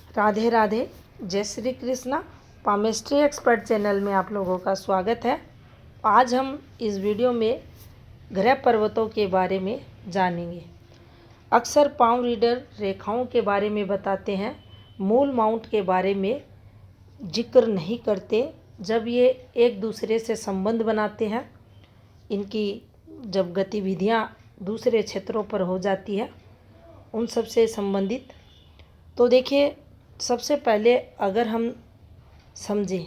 राधे राधे। जय Shri Krishna. Palmistry expert channel में आप लोगों का स्वागत है। आज हम इस वीडियो में ग्रह पर्वतों के बारे में जानेंगे। अक्सर पाम रीडर रेखाओं के बारे में बताते हैं, मूल माउंट के बारे में जिक्र नहीं करते। जब ये एक दूसरे से संबंध बनाते हैं, इनकी जब गतिविधियां दूसरे क्षेत्रों पर हो जाती है उन सब से संबंधित, तो देखिए सबसे पहले अगर हम समझें,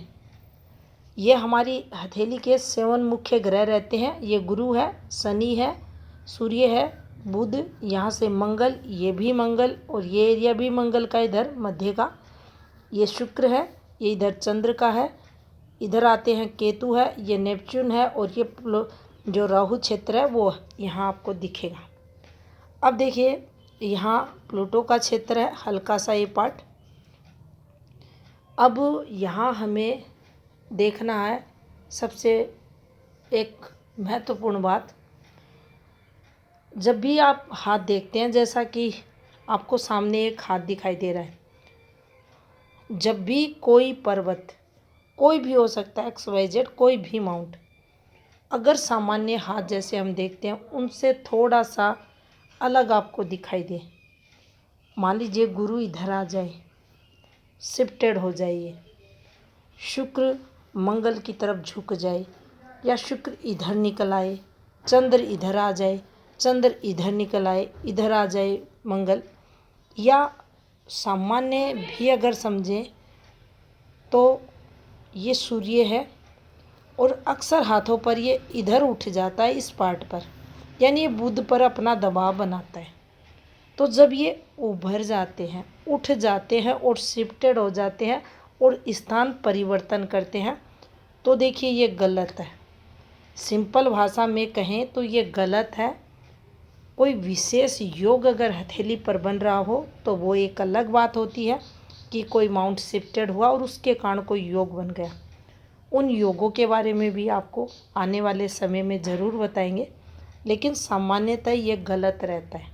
ये हमारी हथेली के 7 मुख्य ग्रह रहते हैं। ये गुरु है, शनि है, सूर्य है, बुध, यहाँ से मंगल, ये भी मंगल, और ये एरिया भी मंगल का इधर मध्य का, ये शुक्र है, ये इधर चंद्र का है, इधर आते हैं केतु है, ये नेपच्यून है, और ये जो राहु क्षेत्र है वो यहाँ आपको दिखेगा। अब देखिए यहाँ प्लूटो का क्षेत्र है, हल्का सा ये पार्ट। अब यहाँ हमें देखना है सबसे एक महत्वपूर्ण बात। जब भी आप हाथ देखते हैं, जैसा कि आपको सामने एक हाथ दिखाई दे रहा है, जब भी कोई पर्वत, कोई भी हो सकता है, XYZ कोई भी माउंट, अगर सामान्य हाथ जैसे हम देखते हैं उनसे थोड़ा सा अलग आपको दिखाई दे, मान लीजिए गुरु इधर आ जाए, शिफ्टेड हो जाइए, शुक्र मंगल की तरफ झुक जाए, या शुक्र इधर निकल आए, चंद्र इधर आ जाए, चंद्र इधर निकल आए, इधर आ जाए मंगल, या सामान्य भी अगर समझें तो ये सूर्य है और अक्सर हाथों पर ये इधर उठ जाता है, इस पार्ट पर, यानी ये बुध पर अपना दबाव बनाता है। तो जब ये उभर जाते हैं, उठ जाते हैं और शिफ्टेड हो जाते हैं और स्थान परिवर्तन करते हैं, तो देखिए ये गलत है। सिंपल भाषा में कहें तो ये गलत है। कोई विशेष योग अगर हथेली पर बन रहा हो तो वो एक अलग बात होती है कि कोई माउंट शिफ्टेड हुआ और उसके कारण कोई योग बन गया। उन योगों के बारे में भी आपको आने वाले समय में ज़रूर बताएंगे, लेकिन सामान्यतः ये गलत रहता है।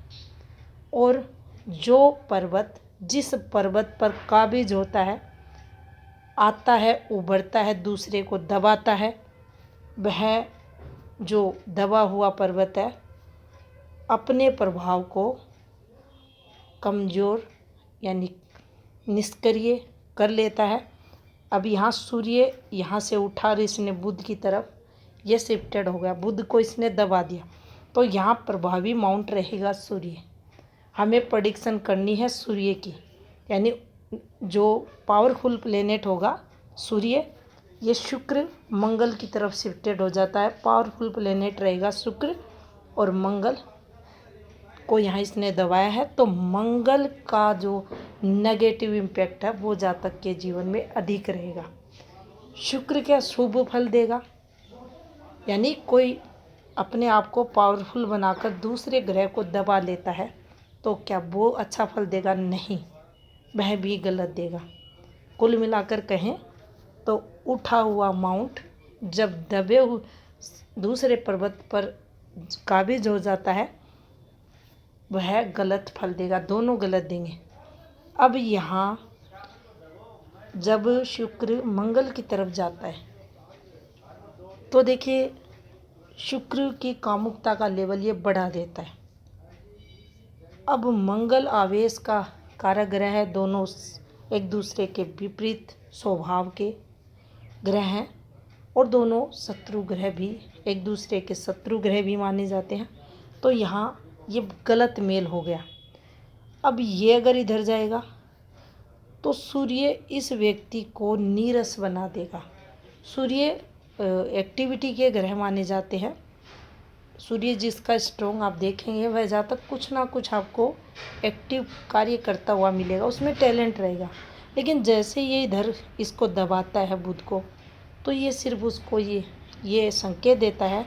और जो पर्वत जिस पर्वत पर काबिज होता है, आता है, उभरता है, दूसरे को दबाता है, वह जो दबा हुआ पर्वत है अपने प्रभाव को कमज़ोर यानी निष्क्रिय कर लेता है। अब यहाँ सूर्य यहाँ से उठा और इसने बुध की तरफ ये शिफ्टेड हो गया, बुध को इसने दबा दिया, तो यहाँ प्रभावी माउंट रहेगा सूर्य। हमें प्रेडिक्शन करनी है सूर्य की, यानी जो पावरफुल प्लेनेट होगा सूर्य, ये शुक्र मंगल की तरफ शिफ्टेड हो जाता है, पावरफुल प्लेनेट रहेगा शुक्र, और मंगल को यहाँ इसने दबाया है, तो मंगल का जो नेगेटिव इम्पैक्ट है वो जातक के जीवन में अधिक रहेगा। शुक्र क्या शुभ फल देगा, यानी कोई अपने आप को पावरफुल बनाकर दूसरे ग्रह को दबा लेता है तो क्या वो अच्छा फल देगा? नहीं, वह भी गलत देगा। कुल मिलाकर कहें तो उठा हुआ माउंट जब दबे हुए दूसरे पर्वत पर काबिज हो जाता है वह गलत फल देगा, दोनों गलत देंगे। अब यहाँ जब शुक्र मंगल की तरफ जाता है तो देखिए शुक्र की कामुकता का लेवल ये बढ़ा देता है। अब मंगल आवेश का कारक ग्रह है, दोनों एक दूसरे के विपरीत स्वभाव के ग्रह हैं, और दोनों शत्रु ग्रह भी, एक दूसरे के शत्रु ग्रह भी माने जाते हैं। तो यहाँ ये गलत मेल हो गया। अब ये अगर इधर जाएगा तो सूर्य इस व्यक्ति को नीरस बना देगा। सूर्य एक्टिविटी के ग्रह माने जाते हैं। सूर्य जिसका स्ट्रॉन्ग आप देखेंगे वह जहाँ तक कुछ ना कुछ आपको एक्टिव कार्य करता हुआ मिलेगा, उसमें टैलेंट रहेगा। लेकिन जैसे ये इधर इसको दबाता है बुध को, तो ये सिर्फ उसको ये संकेत देता है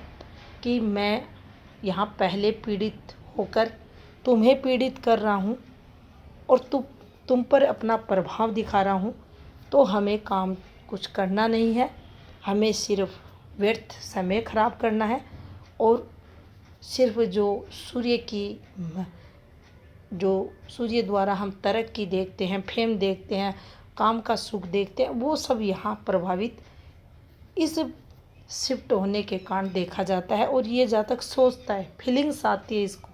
कि मैं यहाँ पहले पीड़ित होकर तुम्हें पीड़ित कर रहा हूँ और तुम पर अपना प्रभाव दिखा रहा हूँ, तो हमें काम कुछ करना नहीं है, हमें सिर्फ व्यर्थ समय खराब करना है और सिर्फ जो सूर्य की जो सूर्य द्वारा हम तरक्की देखते हैं, फेम देखते हैं, काम का सुख देखते हैं, वो सब यहाँ प्रभावित इस शिफ्ट होने के कारण देखा जाता है। और ये जातक सोचता है, फीलिंग्स आती है इसको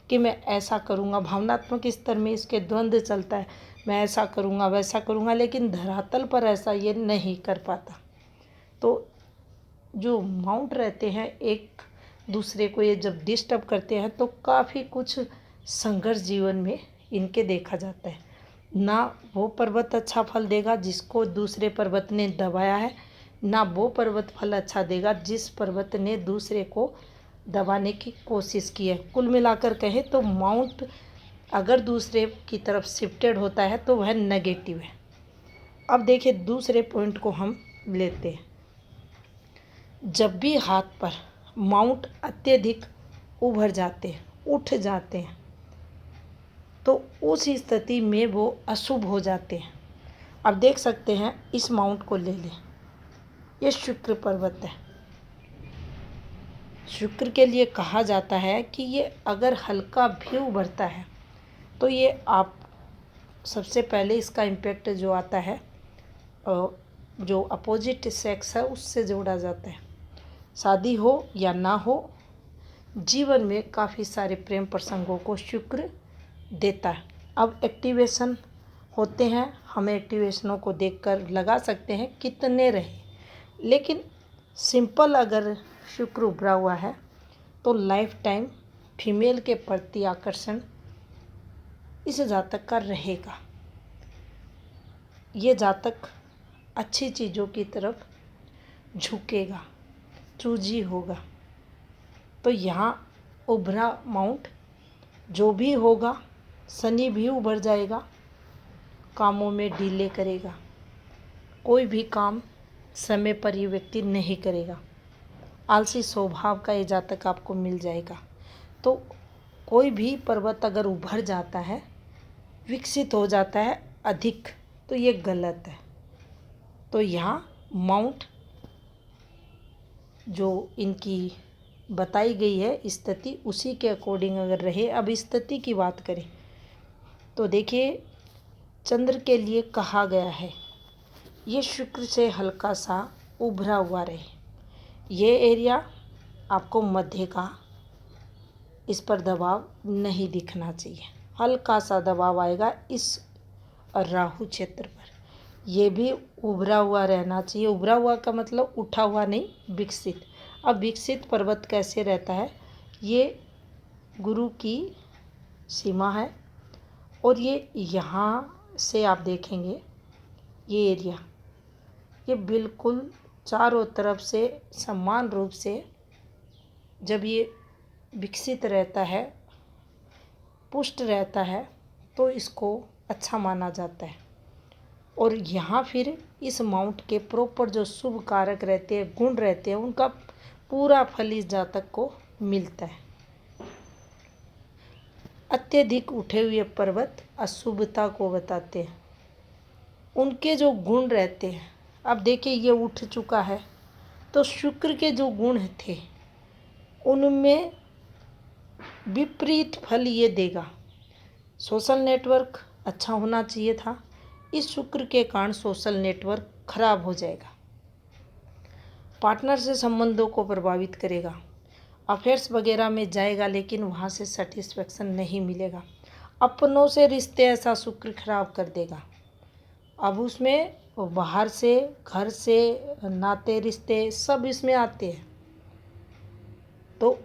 कि मैं ऐसा करूँगा, भावनात्मक स्तर में इसके द्वंद्व चलता है, मैं ऐसा करूँगा वैसा करूँगा, लेकिन धरातल पर ऐसा ये नहीं कर पाता। तो जो माउंट रहते हैं एक दूसरे को ये जब डिस्टर्ब करते हैं तो काफ़ी कुछ संघर्ष जीवन में इनके देखा जाता है। ना वो पर्वत अच्छा फल देगा जिसको दूसरे पर्वत ने दबाया है, ना वो पर्वत फल अच्छा देगा जिस पर्वत ने दूसरे को दबाने की कोशिश की है। कुल मिलाकर कहें तो माउंट अगर दूसरे की तरफ शिफ्टेड होता है तो वह नेगेटिव है। अब देखिए दूसरे पॉइंट को हम लेते हैं। जब भी हाथ पर माउंट अत्यधिक उभर जाते हैं, उठ जाते हैं, तो उस स्थिति में वो अशुभ हो जाते हैं। अब देख सकते हैं इस माउंट को ले लें, ये शुक्र पर्वत है। शुक्र के लिए कहा जाता है कि ये अगर हल्का भी उभरता है तो ये आप सबसे पहले इसका इम्पैक्ट जो आता है जो अपोजिट सेक्स है उससे जोड़ा जाता है। शादी हो या ना हो, जीवन में काफ़ी सारे प्रेम प्रसंगों को शुक्र देता है। अब एक्टिवेशन होते हैं, हमें एक्टिवेशनों को देखकर लगा सकते हैं कितने रहे, लेकिन सिंपल अगर शुक्र उभरा हुआ है तो लाइफ टाइम फीमेल के प्रति आकर्षण इस जातक का रहेगा। ये जातक अच्छी चीज़ों की तरफ झुकेगा, चूजी होगा। तो यहाँ उभरा माउंट जो भी होगा, शनि भी उभर जाएगा, कामों में डिले करेगा, कोई भी काम समय पर ये व्यक्ति नहीं करेगा, आलसी स्वभाव का ये जातक आपको मिल जाएगा। तो कोई भी पर्वत अगर उभर जाता है, विकसित हो जाता है अधिक, तो ये गलत है। तो यहाँ माउंट जो इनकी बताई गई है स्थिति, उसी के अकॉर्डिंग अगर रहे। अब स्थिति की बात करें तो देखिए चंद्र के लिए कहा गया है ये शुक्र से हल्का सा उभरा हुआ रहे। ये एरिया आपको मध्य का, इस पर दबाव नहीं दिखना चाहिए, हल्का सा दबाव आएगा इस राहु क्षेत्र पर। ये भी उभरा हुआ रहना चाहिए। उभरा हुआ का मतलब उठा हुआ नहीं, विकसित। अब विकसित पर्वत कैसे रहता है, ये गुरु की सीमा है और ये यहाँ से आप देखेंगे ये एरिया, ये बिल्कुल चारों तरफ से समान रूप से जब ये विकसित रहता है, पुष्ट रहता है, तो इसको अच्छा माना जाता है। और यहाँ फिर इस माउंट के प्रॉपर जो शुभ कारक रहते हैं, गुण रहते हैं, उनका पूरा फल इस जातक को मिलता है। अत्यधिक उठे हुए पर्वत अशुभता को बताते हैं, उनके जो गुण रहते हैं। अब देखिए ये उठ चुका है तो शुक्र के जो गुण थे उनमें विपरीत फल ये देगा। सोशल नेटवर्क अच्छा होना चाहिए था, इस शुक्र के कारण सोशल नेटवर्क खराब हो जाएगा। पार्टनर से संबंधों को प्रभावित करेगा, अफेयर्स वगैरह में जाएगा लेकिन वहाँ से सेटिस्फेक्शन नहीं मिलेगा। अपनों से रिश्ते ऐसा शुक्र खराब कर देगा। अब उसमें बाहर से, घर से, नाते रिश्ते सब इसमें आते हैं। तो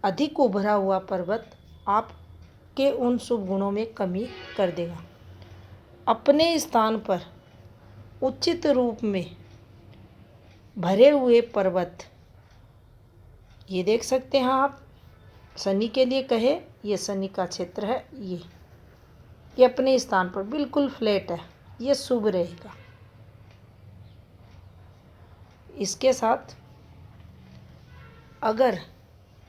अधिक उभरा हुआ पर्वत आपके उन शुभ गुणों में कमी कर देगा। अपने स्थान पर उचित रूप में भरे हुए पर्वत ये देख सकते हैं आप। शनि के लिए कहे, ये शनि का क्षेत्र है, ये अपने स्थान पर बिल्कुल फ्लैट है, ये शुभ रहेगा। इसके साथ अगर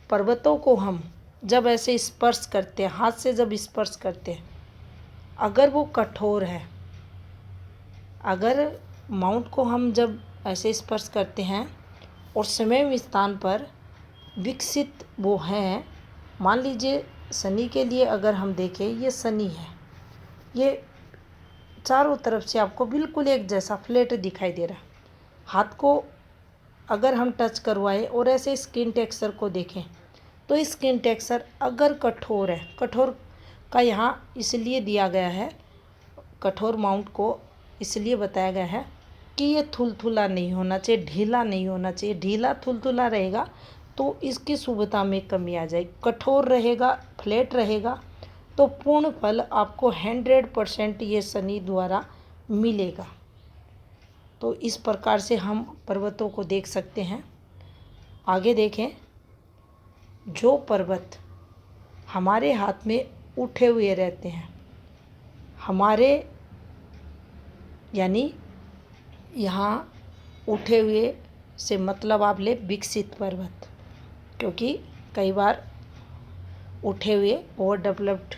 पर्वतों को हम जब ऐसे स्पर्श करते हैं, हाथ से जब स्पर्श करते हैं, अगर वो कठोर है, अगर माउंट को हम जब ऐसे स्पर्श करते हैं और समय स्थान पर विकसित वो हैं, मान लीजिए शनि के लिए अगर हम देखें, ये शनि है, ये चारों तरफ से आपको बिल्कुल एक जैसा फ्लैट दिखाई दे रहा है। हाथ को अगर हम टच करवाएं और ऐसे स्किन टेक्सचर को देखें तो स्किन टेक्सचर अगर कठोर है, कठोर का यहाँ इसलिए दिया गया है, कठोर माउंट को इसलिए बताया गया है कि ये थुलथुला नहीं होना चाहिए, ढीला नहीं होना चाहिए। ढीला थुलथुला रहेगा तो इसकी शुभता में कमी आ जाएगी। कठोर रहेगा, फ्लैट रहेगा तो पूर्ण फल आपको 100% ये शनि द्वारा मिलेगा। तो इस प्रकार से हम पर्वतों को देख सकते हैं। आगे देखें, जो पर्वत हमारे हाथ में उठे हुए रहते हैं, हमारे यानी यहाँ उठे हुए से मतलब आप ले विकसित पर्वत, क्योंकि कई बार उठे हुए ओवर डेवलप्ड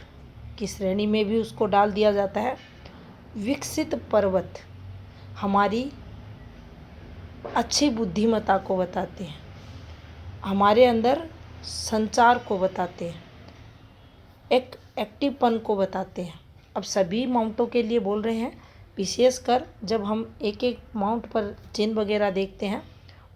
की श्रेणी में भी उसको डाल दिया जाता है। विकसित पर्वत हमारी अच्छी बुद्धिमत्ता को बताते हैं, हमारे अंदर संचार को बताते हैं, एक एक्टिवपन को बताते हैं। अब सभी माउंटों के लिए बोल रहे हैं, विशेषकर जब हम एक एक माउंट पर चिन्ह वगैरह देखते हैं,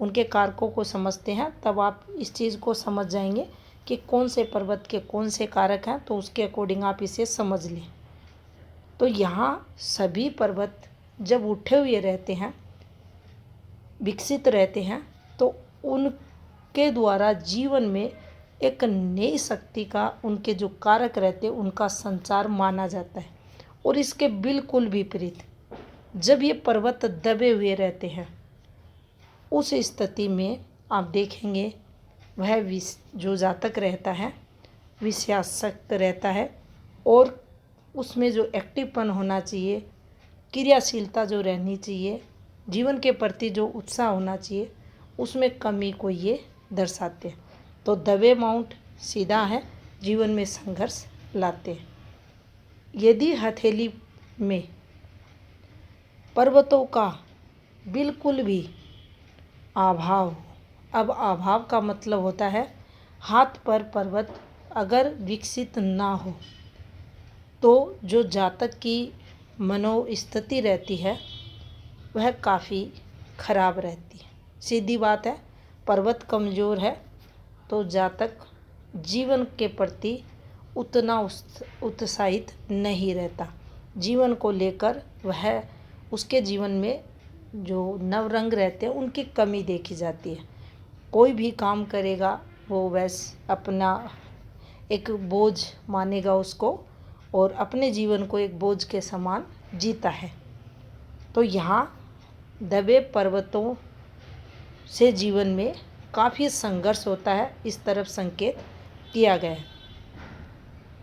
उनके कारकों को समझते हैं, तब आप इस चीज़ को समझ जाएंगे कि कौन से पर्वत के कौन से कारक हैं, तो उसके अकॉर्डिंग आप इसे समझ लें। तो यहाँ सभी पर्वत जब उठे हुए रहते हैं, विकसित रहते हैं, तो उनके द्वारा जीवन में एक नई शक्ति का, उनके जो कारक रहते हैं उनका संचार माना जाता है। और इसके बिल्कुल विपरीत जब ये पर्वत दबे हुए रहते हैं, उस स्थिति में आप देखेंगे वह जो जातक रहता है विषयासक्त रहता है, और उसमें जो एक्टिवपन होना चाहिए, क्रियाशीलता जो रहनी चाहिए, जीवन के प्रति जो उत्साह होना चाहिए, उसमें कमी को ये दर्शाते हैं। तो दबे माउंट सीधा है, जीवन में संघर्ष लाते हैं। यदि हथेली में पर्वतों का बिल्कुल भी अभाव, अब अभाव का मतलब होता है हाथ पर पर्वत अगर विकसित ना हो तो जो जातक की मनोस्थिति रहती है वह काफ़ी खराब रहती है। सीधी बात है, पर्वत कमज़ोर है तो जातक जीवन के प्रति उतना उत्साहित नहीं रहता। जीवन को लेकर वह, उसके जीवन में जो नवरंग रहते हैं उनकी कमी देखी जाती है। कोई भी काम करेगा वो वैसे अपना एक बोझ मानेगा उसको, और अपने जीवन को एक बोझ के समान जीता है। तो यहाँ दबे पर्वतों से जीवन में काफ़ी संघर्ष होता है, इस तरफ संकेत किया गया है।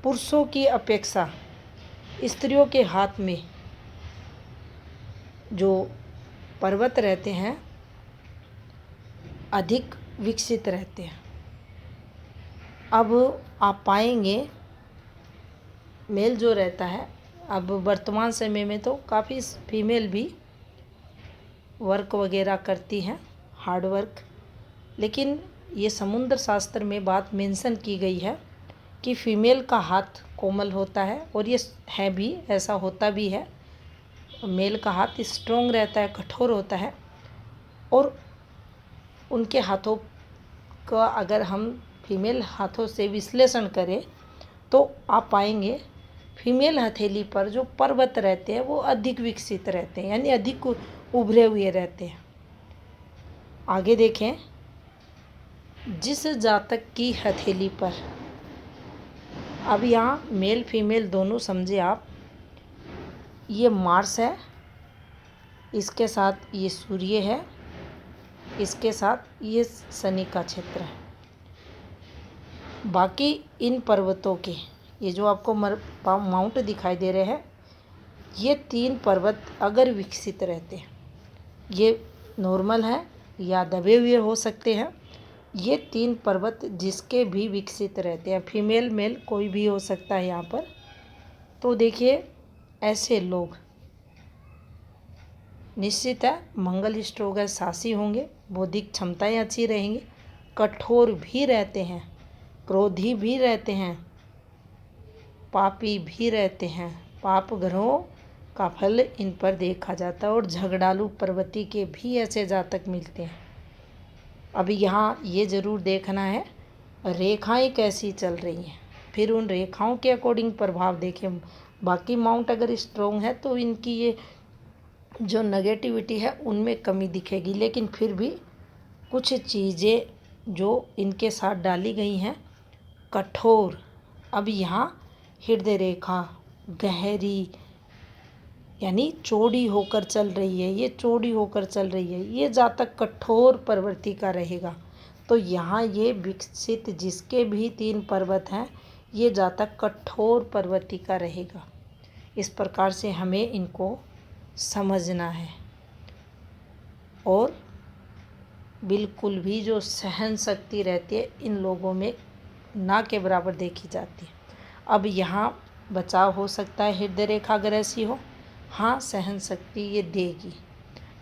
पुरुषों की अपेक्षा स्त्रियों के हाथ में जो पर्वत रहते हैं अधिक विकसित रहते हैं। अब आप पाएंगे मेल जो रहता है, अब वर्तमान समय में तो काफ़ी फीमेल भी वर्क वगैरह करती हैं, हार्ड वर्क, लेकिन ये समुद्र शास्त्र में बात मेंशन की गई है कि फीमेल का हाथ कोमल होता है, और ये है भी, ऐसा होता भी है। मेल का हाथ स्ट्रॉन्ग रहता है, कठोर होता है, और उनके हाथों का अगर हम फीमेल हाथों से विश्लेषण करें तो आप पाएंगे फीमेल हथेली पर जो पर्वत रहते हैं वो अधिक विकसित रहते हैं, यानी अधिक उभरे हुए रहते हैं। आगे देखें, जिस जातक की हथेली पर, अब यहाँ मेल फीमेल दोनों समझे आप, ये मार्स है, इसके साथ ये सूर्य है, इसके साथ ये शनि का क्षेत्र है। बाकी इन पर्वतों के ये जो आपको माउंट दिखाई दे रहे हैं, ये 3 पर्वत अगर विकसित रहते हैं, ये नॉर्मल है या दबे हुए हो सकते हैं, ये 3 पर्वत जिसके भी विकसित रहते हैं, फीमेल मेल कोई भी हो सकता है यहाँ पर। तो देखिए ऐसे लोग निश्चित है मंगल इष्ट होगा, साहसी होंगे, बौद्धिक क्षमताएं अच्छी रहेंगी, कठोर भी रहते हैं, क्रोधी भी रहते हैं, पापी भी रहते हैं, पाप ग्रहों का फल इन पर देखा जाता है। और झगड़ालू प्रवृत्ति के भी ऐसे जातक मिलते हैं। अभी यहाँ ये ज़रूर देखना है रेखाएं कैसी चल रही हैं, फिर उन रेखाओं के अकॉर्डिंग प्रभाव देखें। बाकी माउंट अगर स्ट्रोंग है तो इनकी ये जो नेगेटिविटी है उनमें कमी दिखेगी, लेकिन फिर भी कुछ चीज़ें जो इनके साथ डाली गई हैं कठोर। अब यहाँ हृदय रेखा गहरी यानी चौड़ी होकर चल रही है, ये चौड़ी होकर चल रही है, ये जातक कठोर प्रवृत्ति का रहेगा। तो यहाँ ये विकसित जिसके भी 3 पर्वत हैं, ये जातक कठोर प्रवृत्ति का रहेगा। इस प्रकार से हमें इनको समझना है। और बिल्कुल भी जो सहन शक्ति रहती है इन लोगों में ना के बराबर देखी जाती है। अब यहाँ बचाव हो सकता है हृदय रेखा अगर ऐसी हो, हाँ सहन शक्ति ये देगी,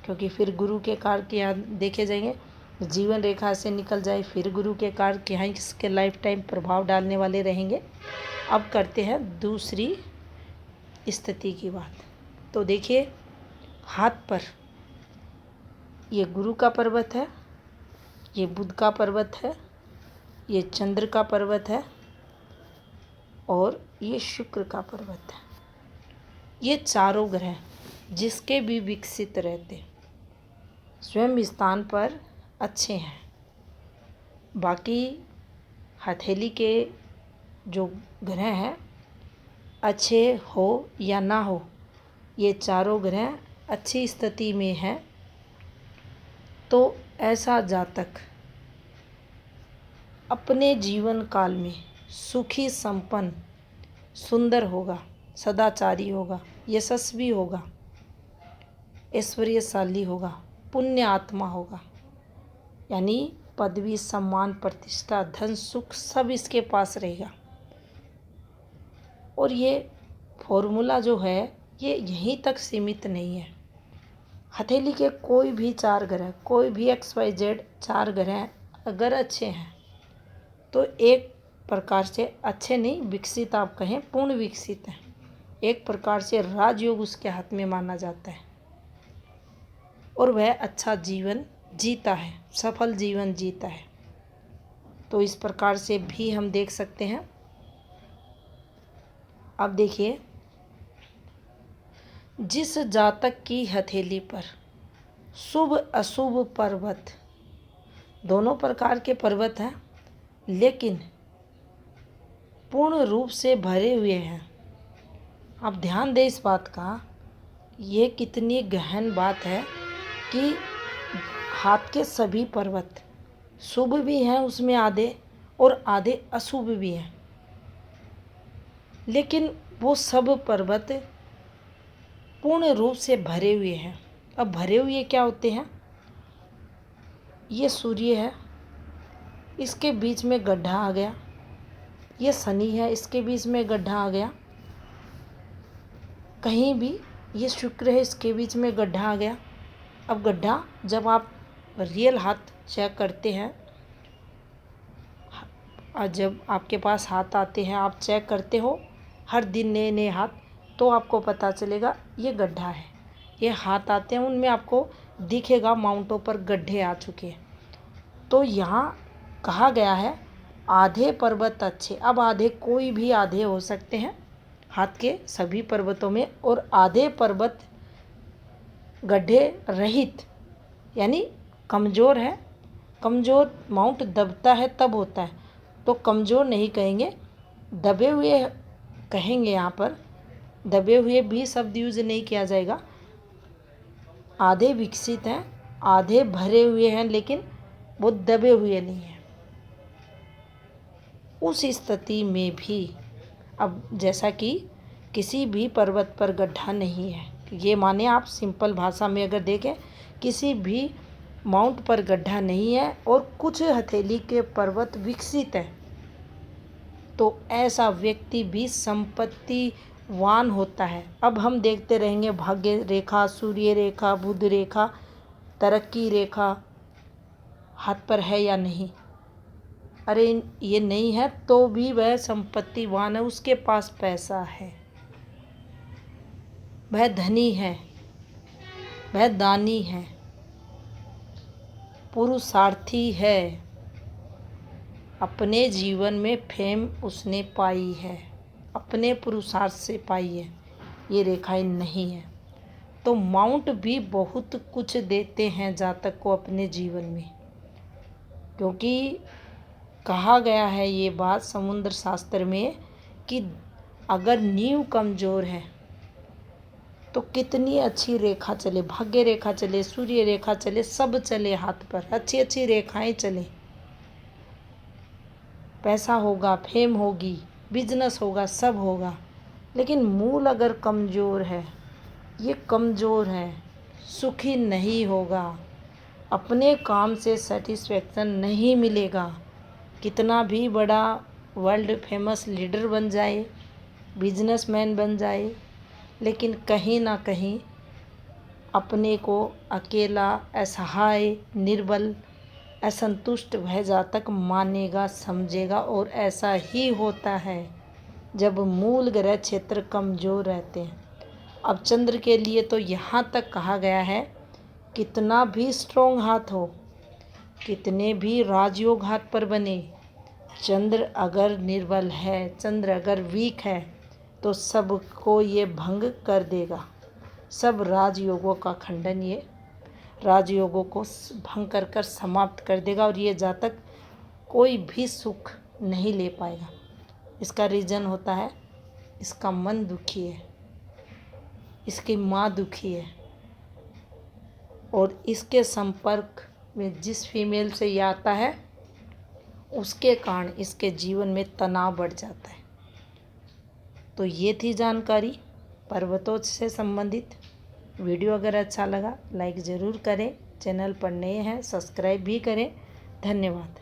क्योंकि फिर गुरु के कारक यहाँ देखे जाएंगे। जीवन रेखा से निकल जाए फिर गुरु के कारक यहाँ इसके लाइफ टाइम प्रभाव डालने वाले रहेंगे। अब करते हैं दूसरी स्थिति की बात। तो देखिए हाथ पर ये गुरु का पर्वत है, ये बुध का पर्वत है, ये चंद्र का पर्वत है और ये शुक्र का पर्वत है। ये चारों ग्रह जिसके भी विकसित रहते स्वयं स्थान पर अच्छे हैं। बाकी हथेली के जो ग्रह हैं अच्छे हो या ना हो, ये चारों ग्रह अच्छी स्थिति में हैं तो ऐसा जातक अपने जीवन काल में सुखी संपन्न सुंदर होगा, सदाचारी होगा, यशस्वी होगा, ऐश्वर्यशाली होगा, पुण्य आत्मा होगा। यानी पदवी सम्मान प्रतिष्ठा धन सुख सब इसके पास रहेगा। और ये फॉर्मूला जो है ये यहीं तक सीमित नहीं है। हथेली के कोई भी 4 ग्रह, कोई भी XYZ 4 ग्रह अगर अच्छे हैं तो एक प्रकार से अच्छे नहीं, विकसित आप कहें, पूर्ण विकसित हैं। एक प्रकार से राजयोग उसके हाथ में माना जाता है और वह अच्छा जीवन जीता है, सफल जीवन जीता है। तो इस प्रकार से भी हम देख सकते हैं। अब देखिए जिस जातक की हथेली पर शुभ अशुभ पर्वत दोनों प्रकार के पर्वत हैं लेकिन पूर्ण रूप से भरे हुए हैं। आप ध्यान दें इस बात का, ये कितनी गहन बात है कि हाथ के सभी पर्वत शुभ भी हैं उसमें आधे और आधे अशुभ भी हैं, लेकिन वो सब पर्वत पूर्ण रूप से भरे हुए हैं। अब भरे हुए क्या होते हैं? ये सूर्य है, इसके बीच में गड्ढा आ गया, ये शनि है, इसके बीच में गड्ढा आ गया, कहीं भी ये शुक्र है, इसके बीच में गड्ढा आ गया। अब गड्ढा जब आप रियल हाथ चेक करते हैं, जब आपके पास हाथ आते हैं आप चेक करते हो हर दिन नए नए हाथ, तो आपको पता चलेगा ये गड्ढा है। ये हाथ आते हैं उनमें आपको दिखेगा माउंटों पर गड्ढे आ चुके हैं। तो यहाँ कहा गया है आधे पर्वत अच्छे। अब आधे कोई भी आधे हो सकते हैं हाथ के सभी पर्वतों में, और आधे पर्वत गड्ढे रहित यानी कमज़ोर है। कमज़ोर माउंट दबता है तब होता है, तो कमज़ोर नहीं कहेंगे, दबे हुए कहेंगे। यहाँ पर दबे हुए भी शब्द यूज नहीं किया जाएगा। आधे विकसित हैं, आधे भरे हुए हैं, लेकिन वो दबे हुए नहीं हैं। उस स्थिति में भी अब जैसा कि किसी भी पर्वत पर गड्ढा नहीं है, ये माने आप सिंपल भाषा में अगर देखें किसी भी माउंट पर गड्ढा नहीं है और कुछ हथेली के पर्वत विकसित हैं, तो ऐसा व्यक्ति भी संपत्तिवान होता है। अब हम देखते रहेंगे भाग्य रेखा, सूर्य रेखा, बुध रेखा, तरक्की रेखा हाथ पर है या नहीं। अरे ये नहीं है तो भी वह संपत्तिवान है, उसके पास पैसा है, वह धनी है, वह दानी है, पुरुषार्थी है, अपने जीवन में फेम उसने पाई है, अपने पुरुषार्थ से पाई है, ये रेखाएं नहीं है। तो माउंट भी बहुत कुछ देते हैं जातक को अपने जीवन में, क्योंकि कहा गया है ये बात समुद्र शास्त्र में कि अगर नींव कमज़ोर है तो कितनी अच्छी रेखा चले, भाग्य रेखा चले, सूर्य रेखा चले, सब चले हाथ पर, अच्छी अच्छी रेखाएं चले, पैसा होगा, फेम होगी, बिजनेस होगा, सब होगा, लेकिन मूल अगर कमज़ोर है, ये कमज़ोर है, सुखी नहीं होगा, अपने काम से सेटिस्फेक्शन नहीं मिलेगा, कितना भी बड़ा वर्ल्ड फेमस लीडर बन जाए, बिजनेसमैन बन जाए, लेकिन कहीं ना कहीं अपने को अकेला, असहाय, निर्बल, असंतुष्ट वह जातक मानेगा, समझेगा। और ऐसा ही होता है जब मूल ग्रह क्षेत्र कमज़ोर रहते हैं। अब चंद्र के लिए तो यहाँ तक कहा गया है, कितना भी स्ट्रॉन्ग हाथ हो, कितने भी राजयोग हाथ पर बने, चंद्र अगर निर्बल है, चंद्र अगर वीक है, तो सबको ये भंग कर देगा। सब राजयोगों का खंडन, ये राजयोगों को भंग कर कर समाप्त कर देगा, और ये जातक कोई भी सुख नहीं ले पाएगा। इसका रीज़न होता है, इसका मन दुखी है, इसकी माँ दुखी है, और इसके संपर्क में जिस फीमेल से ये आता है उसके कारण इसके जीवन में तनाव बढ़ जाता है। तो ये थी जानकारी पर्वतों से संबंधित। वीडियो अगर अच्छा लगा लाइक ज़रूर करें, चैनल पर नए हैं सब्सक्राइब भी करें। धन्यवाद।